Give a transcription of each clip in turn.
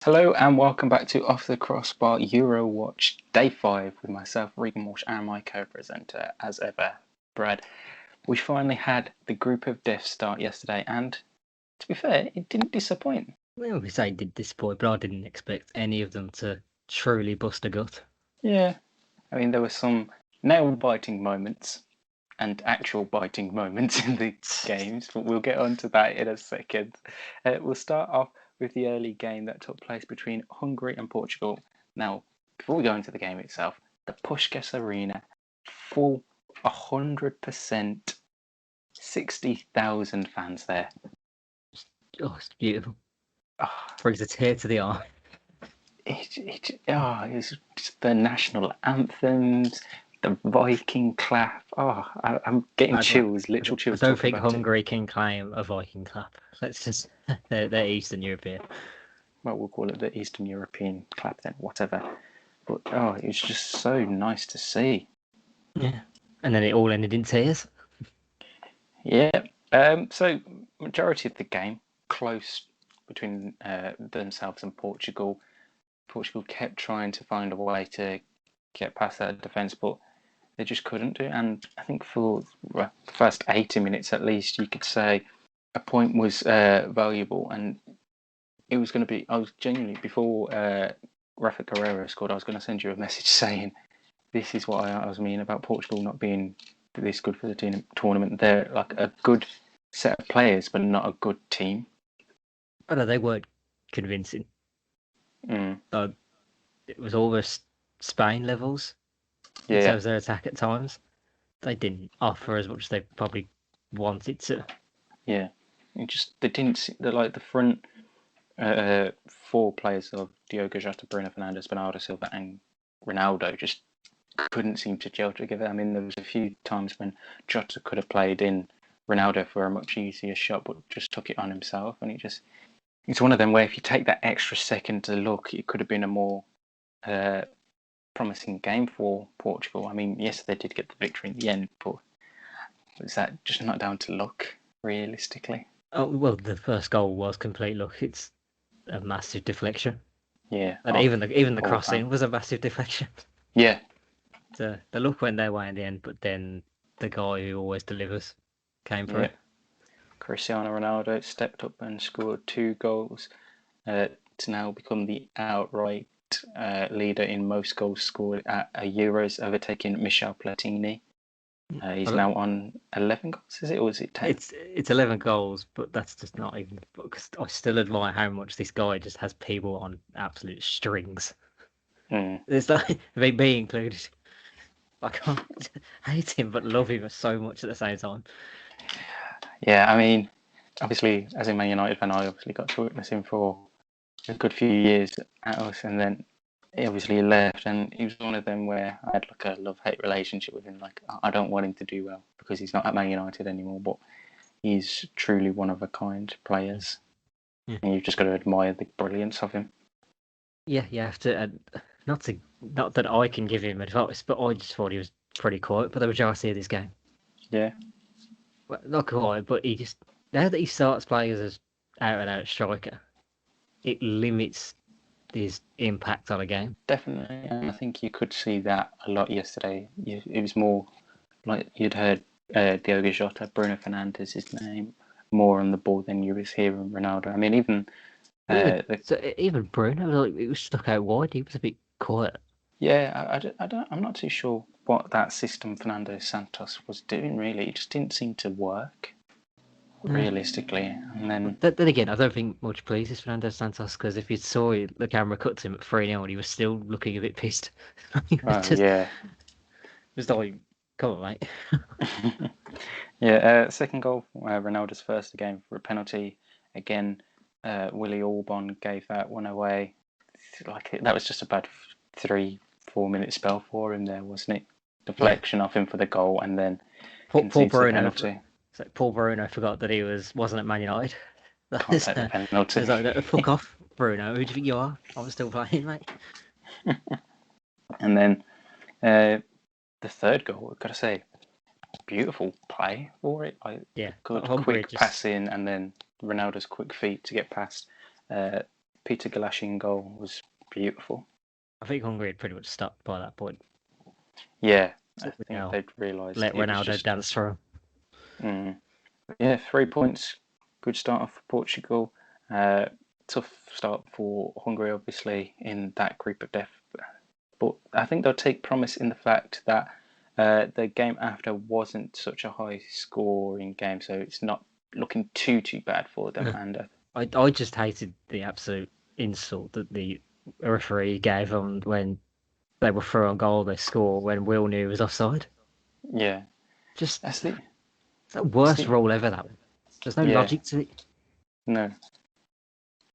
Hello and welcome back to Off The Crossbar Euro Watch Day 5 with myself, Regan Walsh, and my co-presenter, as ever, Brad. We finally had the Group of Death start yesterday and, to be fair, it didn't disappoint. Well, we say it did disappoint, but I didn't expect any of them to truly bust a gut. Yeah, I mean, there were some nail-biting moments and actual biting moments in the games, but we'll get onto that in a second. We'll start off with the early game that took place between Hungary and Portugal. Now, before we go into the game itself, the Puskás Arena, full 100%, 60,000 fans there. Oh, it's beautiful. Oh, Brings a tear to the eye. It's just the national anthems, the Viking clap. I'm getting chills, literal chills. I don't think Hungary can claim a Viking clap. Let's just they're Eastern European. Well, we'll call it the Eastern European clap then, whatever. But it was just so nice to see. Yeah, and then it all ended in tears. Yeah. So majority of the game close between themselves and Portugal. Portugal kept trying to find a way to get past that defence, but they just couldn't do it. And I think for the first 80 minutes at least, you could say a point was valuable, and it was going to be. I was genuinely before Rafa Guerreiro scored, I was going to send you a message saying this is what I was mean about Portugal not being this good for the tournament. They're like a good set of players, but not a good team. I know they weren't convincing. It was almost Spain levels in terms of their attack at times. They didn't offer as much as they probably wanted to. Yeah, they didn't. They're like the front four players of Diogo Jota, Bruno Fernandes, Bernardo Silva, and Ronaldo just couldn't seem to gel together. I mean, there was a few times when Jota could have played in Ronaldo for a much easier shot, but just took it on himself, and it's one of them where if you take that extra second to look, it could have been a more promising game for Portugal. I mean, yes, they did get the victory in the end, but was that just not down to luck, realistically? Oh, well, the first goal was complete luck. It's a massive deflection. Yeah. And even the crossing was a massive deflection. Yeah. The luck went their way in the end, but then the guy who always delivers came for it. Cristiano Ronaldo stepped up and scored 2 goals to now become the outright leader in most goals scored at a Euros, overtaking Michel Platini. He's now on 11 goals, is it, or is it 10? It's 11 goals, but that's just not even. Because I still admire how much this guy just has people on absolute strings. It's like me included. I can't hate him but love him so much at the same time. Yeah, I mean, obviously, as a Man United fan, I obviously got to witness him for a good few years at us, and then he obviously left, and he was one of them where I had like a love-hate relationship with him. Like, I don't want him to do well because he's not at Man United anymore, but he's truly one of a kind players, and you've just got to admire the brilliance of him. Yeah, you have to. Not that I can give him advice, but I just thought he was pretty quiet for the majority of this game. Yeah. Well, not quiet, but he just now that he starts playing as an out-and-out striker, it limits his impact on a game. Definitely, and I think you could see that a lot yesterday. It was more like you'd heard Diogo Jota, Bruno Fernandes, his name, more on the ball than you was hearing Ronaldo. I mean, even Bruno, like, it was stuck out wide. He was a bit quiet. Yeah, I'm not too sure what that system Fernando Santos was doing. Really, it just didn't seem to work. Realistically, and then again, I don't think much pleases Fernando Santos because if you saw the camera cut to him at 3-0 and he was still looking a bit pissed. Yeah. It was like, come on, mate. Yeah, second goal, Ronaldo's first again for a penalty. Again, Willie Orban gave that one away. That was just a bad 3-4 minute spell for him there, wasn't it? Deflection off him for the goal, and then Paul Bruno. Paul Bruno forgot that he wasn't at Man United. Can't take the penalty. Like, fuck off, Bruno. Who do you think you are? I'm still playing, mate. And then the third goal, I've got to say, beautiful play for it. Good quick passing, and then Ronaldo's quick feet to get past Peter Galashin goal was beautiful. I think Hungary had pretty much stopped by that point. Yeah, So, I think they'd realised let Ronaldo dance through. Yeah, 3 points. Good start off for Portugal. Tough start for Hungary, obviously, in that group of death. But I think they'll take promise in the fact that the game after wasn't such a high scoring game, so it's not looking too bad for them. And I just hated the absolute insult that the referee gave them when they were through on goal. They score when Will knew was offside. Yeah, Just it's the worst rule ever. That one. There's no logic to it. No.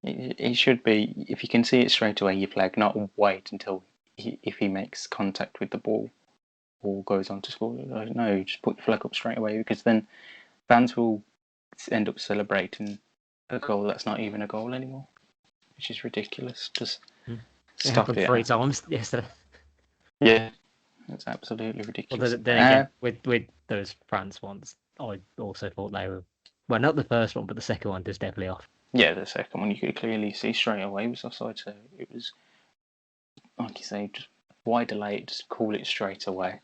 It should be, if you can see it straight away, you flag, not wait until if he makes contact with the ball or goes on to score. No, just put your flag up straight away, because then fans will end up celebrating a goal that's not even a goal anymore, which is ridiculous. Just stop it. 3 times yesterday. Yeah, it's absolutely ridiculous. Well, then again, with those France ones, I also thought they were, well, not the first one, but the second one was definitely off. Yeah, the second one you could clearly see straight away was offside, so it was, like you say, just why delay it, just call it straight away.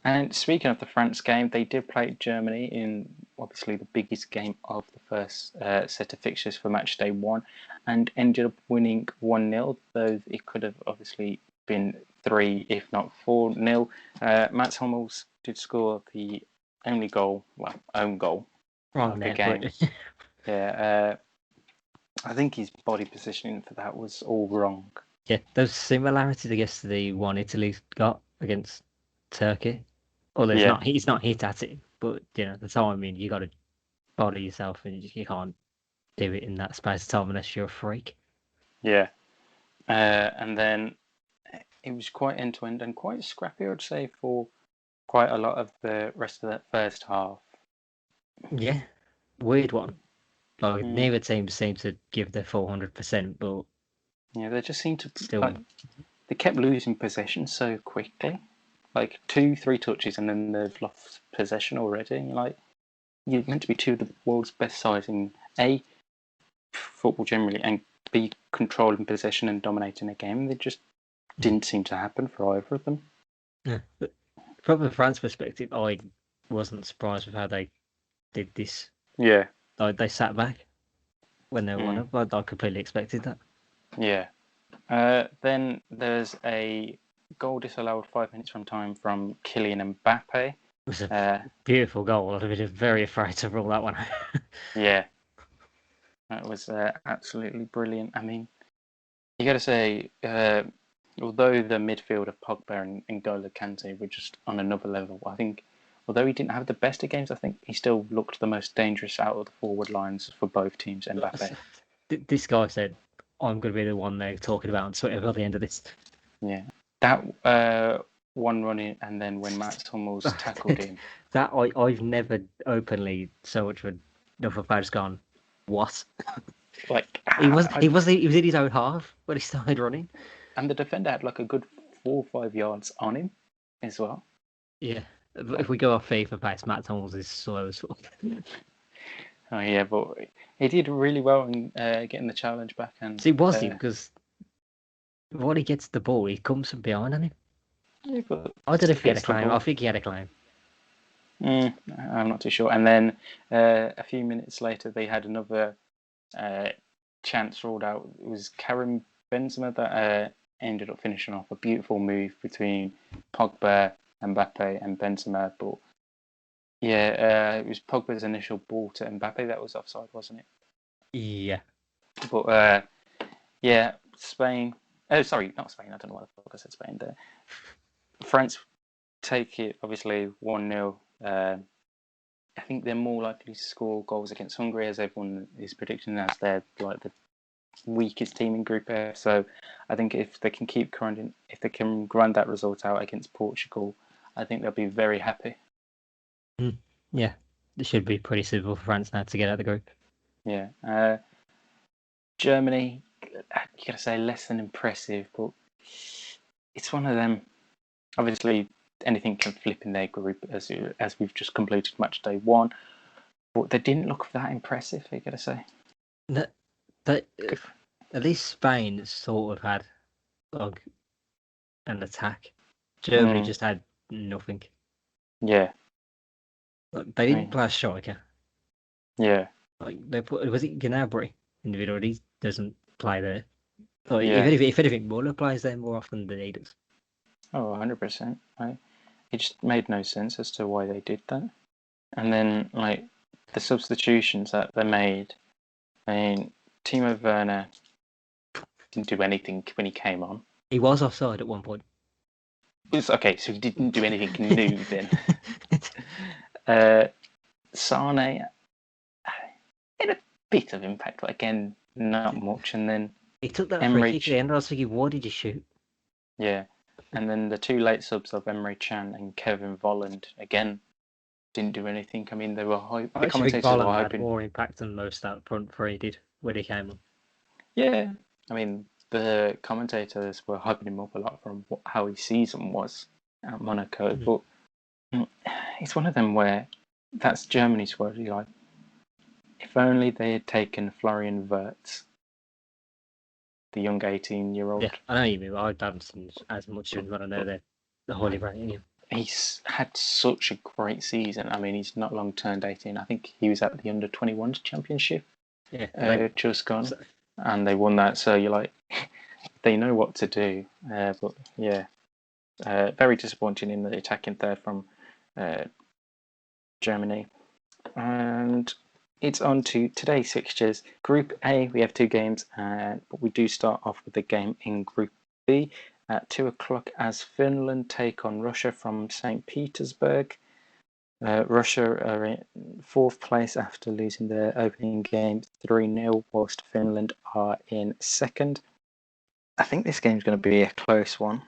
And speaking of the France game, they did play Germany in obviously the biggest game of the first set of fixtures for match day 1, and ended up winning 1-0, though it could have obviously been 3 if not 4-0. Mats Hummels did score the only goal, well, own goal of the game. Yeah, I think his body positioning for that was all wrong. Yeah, there's similarities, I guess, to the one Italy got against Turkey. Although he's not hit at it, but the timing, you got to body yourself, and you can't do it in that space of time unless you're a freak. Yeah, and then it was quite end to end and quite scrappy, I'd say, for quite a lot of the rest of that first half. Yeah, weird one. Like neither team seemed to give their 400%, but yeah, they just seemed to still. They kept losing possession so quickly, like 2-3 touches, and then they've lost possession already. And you're meant to be two of the world's best sides in A, football generally, and B, controlling possession and dominating a game. They just didn't seem to happen for either of them. Yeah, but from a France perspective, I wasn't surprised with how they did this. Yeah. They sat back when they were 1-0, but I completely expected that. Yeah. Then there's a goal disallowed 5 minutes from time from Kylian Mbappe. It was a beautiful goal. I'd have been very afraid to rule that one out. Yeah. That was absolutely brilliant. I mean, you got to say, although the midfield of Pogba and N'Golo Kante were just on another level, I think, although he didn't have the best of games, I think he still looked the most dangerous out of the forward lines for both teams. Mbappe. This guy said, I'm going to be the one they're talking about on Twitter by the end of this. Yeah. That one running, and then when Mats Hummels tackled him. That I've never openly so much of another player's gone, what? Like he was in his own half when he started running. And the defender had like a good 4 or 5 yards on him as well. Yeah. If we go off FIFA pace, Mats Hummels is slow as fuck. Oh yeah, but he did really well in getting the challenge back. And see, was he? Because when he gets the ball, he comes from behind on him. Yeah, but I don't know if he had a claim. I think he had a claim. I'm not too sure. And then a few minutes later, they had another chance ruled out. It was Karim Benzema that ended up finishing off a beautiful move between Pogba, Mbappe, and Benzema. But yeah, it was Pogba's initial ball to Mbappe that was offside, wasn't it? Yeah. But yeah, Spain. Oh, sorry, not Spain. I don't know why the fuck I said Spain there. France take it, obviously, 1-0. I think they're more likely to score goals against Hungary, as everyone is predicting, as they're like the weakest team in Group F. So I think if they can if they can grind that result out against Portugal, I think they'll be very happy. Yeah, it should be pretty simple for France now to get out of the group. Yeah. Germany, you gotta say, less than impressive, but it's one of them. Obviously, anything can flip in their group, as we've just completed match day 1, but they didn't look that impressive, you gotta say. No, At least Spain sort of had like an attack. Germany just had nothing. Yeah. Like, they didn't play a striker. Yeah. Like was it Gnabry in the video? He doesn't play there. Like, Yeah. if anything, Muller plays there more often than he does. Oh, 100%. It just made no sense as to why they did that. And then, like, the substitutions that they made, I mean, Timo Werner didn't do anything when he came on. He was offside at one point. It's okay, so he didn't do anything new then. Sane had a bit of impact, but again, not much. And then he took that free kick at the end. I was thinking, what did you shoot? Yeah, and then the two late subs of Emre Can and Kevin Volland again didn't do anything. I mean, they were the commentators were Volland hoping had more impact than most that front three did when he came on. Yeah, I mean, the commentators were hyping him up a lot from how his season was at Monaco, but it's one of them where that's Germany's squad. You're like, if only they had taken Florian Wirtz, the young 18-year-old. Yeah, I know you mean. I haven't seen as much of him, but I know they're highly rating him. He's had such a great season. I mean, he's not long turned 18. I think he was at the under-21s championship. Yeah, just gone, and they won that. So you're like, they know what to do. But yeah, very disappointing in the attacking third from Germany. And it's on to today's fixtures. Group A, we have two games, but we do start off with the game in Group B at 2 o'clock as Finland take on Russia from St. Petersburg. Russia are in fourth place after losing their opening game 3-0, whilst Finland are in second. I think this game's going to be a close one.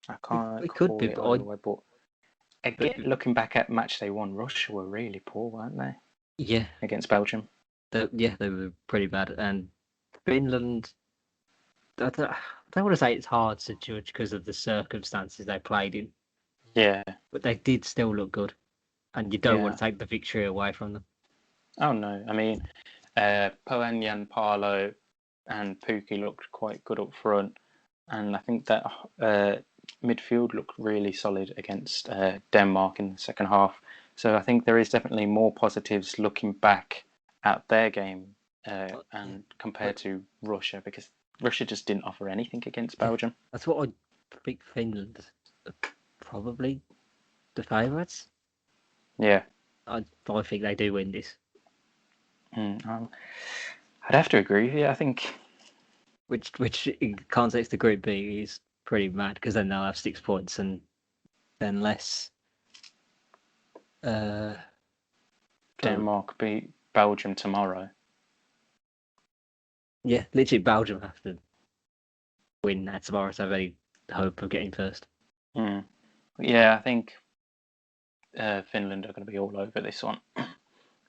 I can't call it either way, but again, looking back at match day one, Russia were really poor, weren't they? Yeah. Against Belgium. They were pretty bad. And Finland, I don't want to say it's hard to judge because of the circumstances they played in. Yeah. But they did still look good. And you don't want to take the victory away from them. Oh, no. I mean, Poanyan, Parlo and Pukki looked quite good up front. And I think that midfield looked really solid against Denmark in the second half. So I think there is definitely more positives looking back at their game and compared to Russia, because Russia just didn't offer anything against Belgium. That's what I think Finland are probably the favourites. Yeah. I think they do win this. I'd have to agree with you. I think... Which in context of Group B is pretty mad, because then they'll have 6 points and then less... Denmark beat Belgium tomorrow. Yeah, literally Belgium have to win that tomorrow to have any hope of getting first. Yeah, I think Finland are going to be all over this one.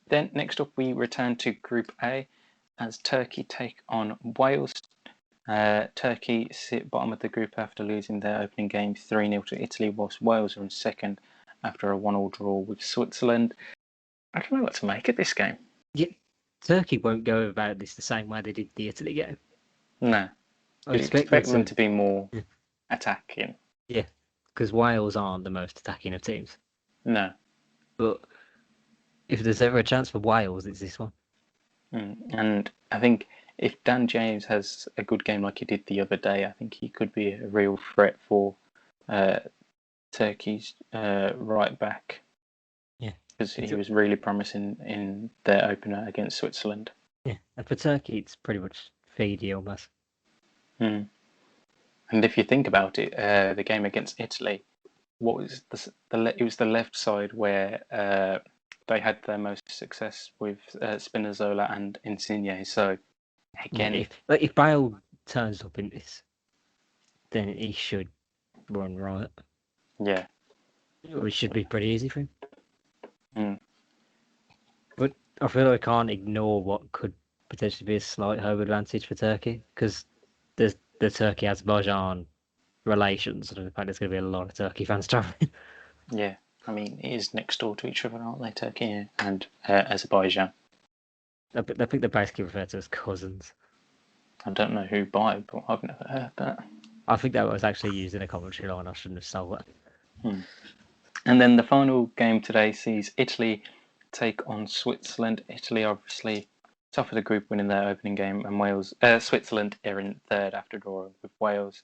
Then next up we return to Group A as Turkey take on Wales. Turkey sit bottom of the group after losing their opening game 3-0 to Italy, whilst Wales are in second after a 1-1 draw with Switzerland. I don't know what to make of this game. Yeah, Turkey won't go about this the same way they did the Italy game. No. I expect them to be more attacking. Yeah, because Wales aren't the most attacking of teams. No. But if there's ever a chance for Wales, it's this one. And I think if Dan James has a good game like he did the other day, I think he could be a real threat for Turkey's right back. Yeah. Because he was really promising in their opener against Switzerland. Yeah, and for Turkey, it's pretty much feedy almost. And if you think about it, the game against Italy, what was it was the left side where they had their most success with Spinazzola and Insigne. So again, if Bale turns up in this, then he should run right. Yeah, it should be pretty easy for him. But I feel like I can't ignore what could potentially be a slight home advantage for Turkey, because there's the Turkey-Azerbaijan relations, and in fact there's going to be a lot of Turkey fans travelling. Yeah, I mean, it is next door to each other, aren't they, Turkey and Azerbaijan? I think they're basically referred to as cousins. I don't know who by, but I've never heard that. I think that was actually used in a commentary line. I shouldn't have stole it. And then the final game today sees Italy take on Switzerland. Italy obviously top of the group, winning their opening game, and Switzerland are in third after drawing with Wales.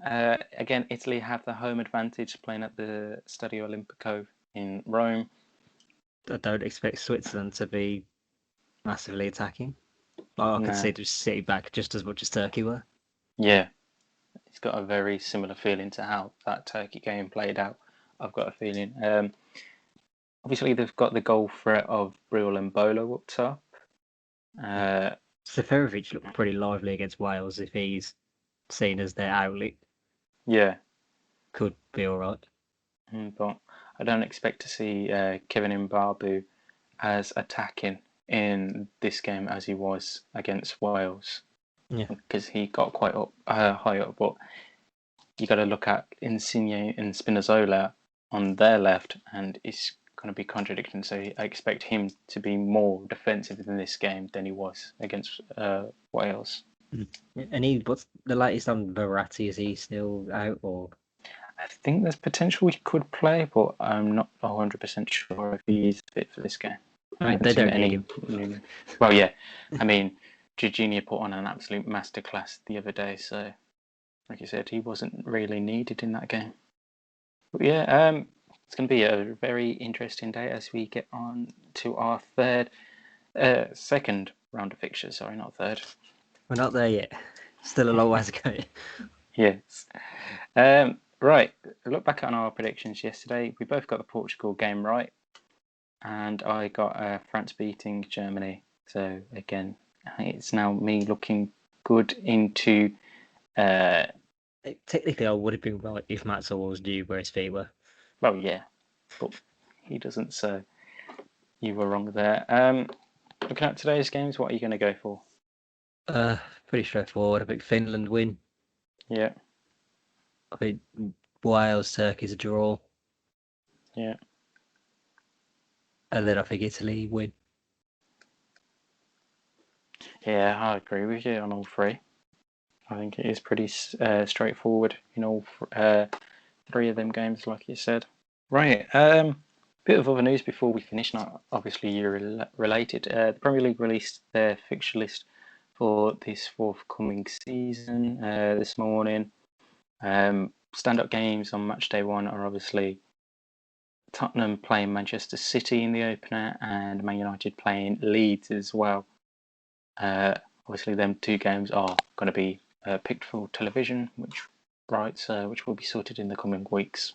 Again, Italy have the home advantage playing at the Stadio Olimpico in Rome. I don't expect Switzerland to be massively attacking. I could see them sitting back just as much as Turkey were. Yeah, it's got a very similar feeling to how that Turkey game played out. I've got a feeling. Obviously, they've got the goal threat of Brill and Bolo up top. Seferovic looked pretty lively against Wales if he's seen as their outlet. Yeah. Could be all right. But I don't expect to see Kevin Mbabu as attacking in this game as he was against Wales. Yeah. Because he got quite high up. But you got to look at Insigne and Spinazzola on their left, and it's going to be contradicting. So I expect him to be more defensive in this game than he was against Wales. And what's the latest on Verratti? Is he still out, or? I think there's potential he could play, but I'm not 100% sure if he is fit for this game. I mean, they don't need him. Well, yeah. I mean, Jorginho put on an absolute masterclass the other day, so like you said, he wasn't really needed in that game. But yeah, it's going to be a very interesting day as we get on to our second round of fixtures. Sorry, not third. We're not there yet. Still a long way to go. Yes. Right, look back on our predictions yesterday. We both got the Portugal game right, and I got France beating Germany. So again, it's now me looking good into. Technically, I would have been right if Matt Sowell knew where his feet were. Well, yeah, but he doesn't, so you were wrong there. Looking at today's games, what are you going to go for? Pretty straightforward. I think Finland win. Yeah. I think Wales, Turkey's a draw. Yeah. And then I think Italy win. Yeah, I agree with you on all three. I think it is pretty straightforward in all three of them games, like you said. Right. Bit of other news before we finish. Not obviously you're related. The Premier League released their fixture list for this forthcoming season this morning. Stand-up games on match day 1 are obviously Tottenham playing Manchester City in the opener and Man United playing Leeds as well. Obviously, them two games are going to be picked for television, which will be sorted in the coming weeks.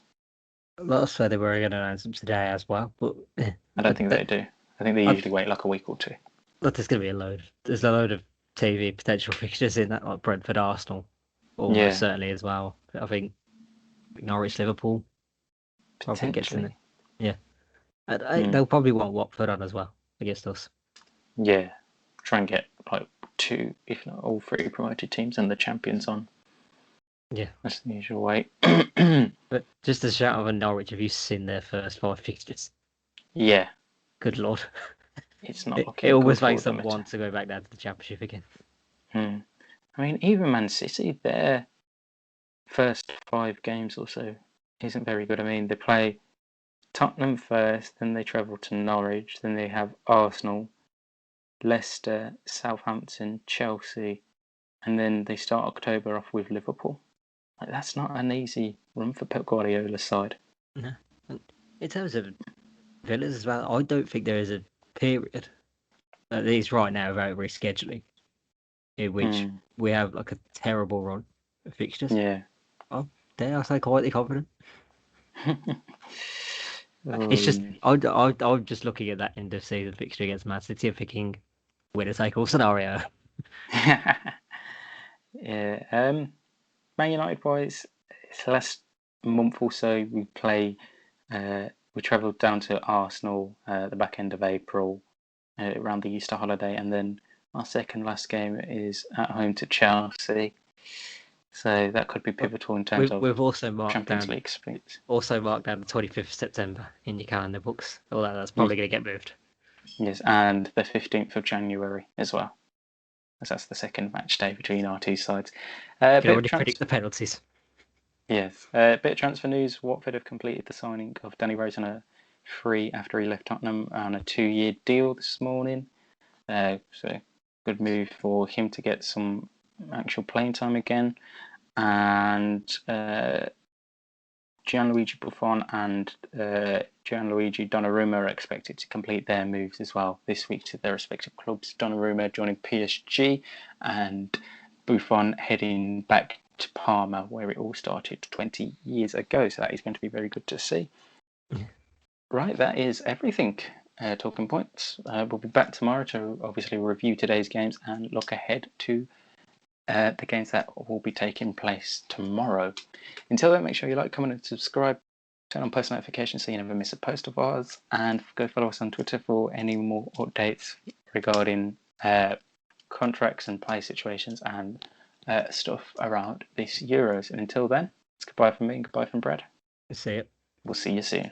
Well, so they were going to announce them today as well, but I don't think they do. I think they usually wait like a week or two. But there's going to be a load. There's a load of TV potential fixtures in that, like Brentford, Arsenal, almost certainly as well. I think Norwich, Liverpool probably gets in it. Yeah, they'll probably want Watford on as well against us. Yeah, try and get like 2, if not all 3 promoted teams and the champions on. Yeah, that's the usual way. But just a shout out of Norwich, have you seen their first 5 fixtures? Yeah. Good lord. It's not looking it almost makes them want to go back down to the Championship again. I mean, even Man City, their first 5 games or so isn't very good. I mean, they play Tottenham first, then they travel to Norwich, then they have Arsenal, Leicester, Southampton, Chelsea, and then they start October off with Liverpool. Like, that's not an easy run for Pep Guardiola's side. No. In terms of Villas as well, I don't think there is a period, at least right now, without rescheduling, in which we have like a terrible run of fixtures. Yeah. Oh, dare I say quietly confident? It's just I'm just looking at that end of season fixture against Man City and thinking winner take all scenario. Yeah. Man United boys, it's the last month or so we play. We travelled down to Arsenal at the back end of April, around the Easter holiday, and then our second last game is at home to Chelsea. So that could be pivotal in terms of we've also marked Champions League splits. Also marked down the 25th of September in your calendar books. Although that's probably going to get moved. Yes, and the 15th of January as well. as that's the second match day between our two sides. You can already predict the penalties. Yes. Bit of transfer news. Watford have completed the signing of Danny Rose on a free after he left Tottenham on a 2-year deal this morning. So good move for him to get some actual playing time again. And Gianluigi Buffon and Gianluigi Donnarumma are expected to complete their moves as well this week to their respective clubs. Donnarumma joining PSG and Buffon heading back to Parma, where it all started 20 years ago. So that is going to be very good to see. Right, that is everything. Talking points. We'll be back tomorrow to obviously review today's games and look ahead to the games that will be taking place tomorrow. Until then, make sure you like, comment, and subscribe. Turn on post notifications so you never miss a post of ours. And go follow us on Twitter for any more updates regarding contracts and play situations and stuff around this Euros. And until then, it's goodbye from me and goodbye from Brad. See it. We'll see you soon.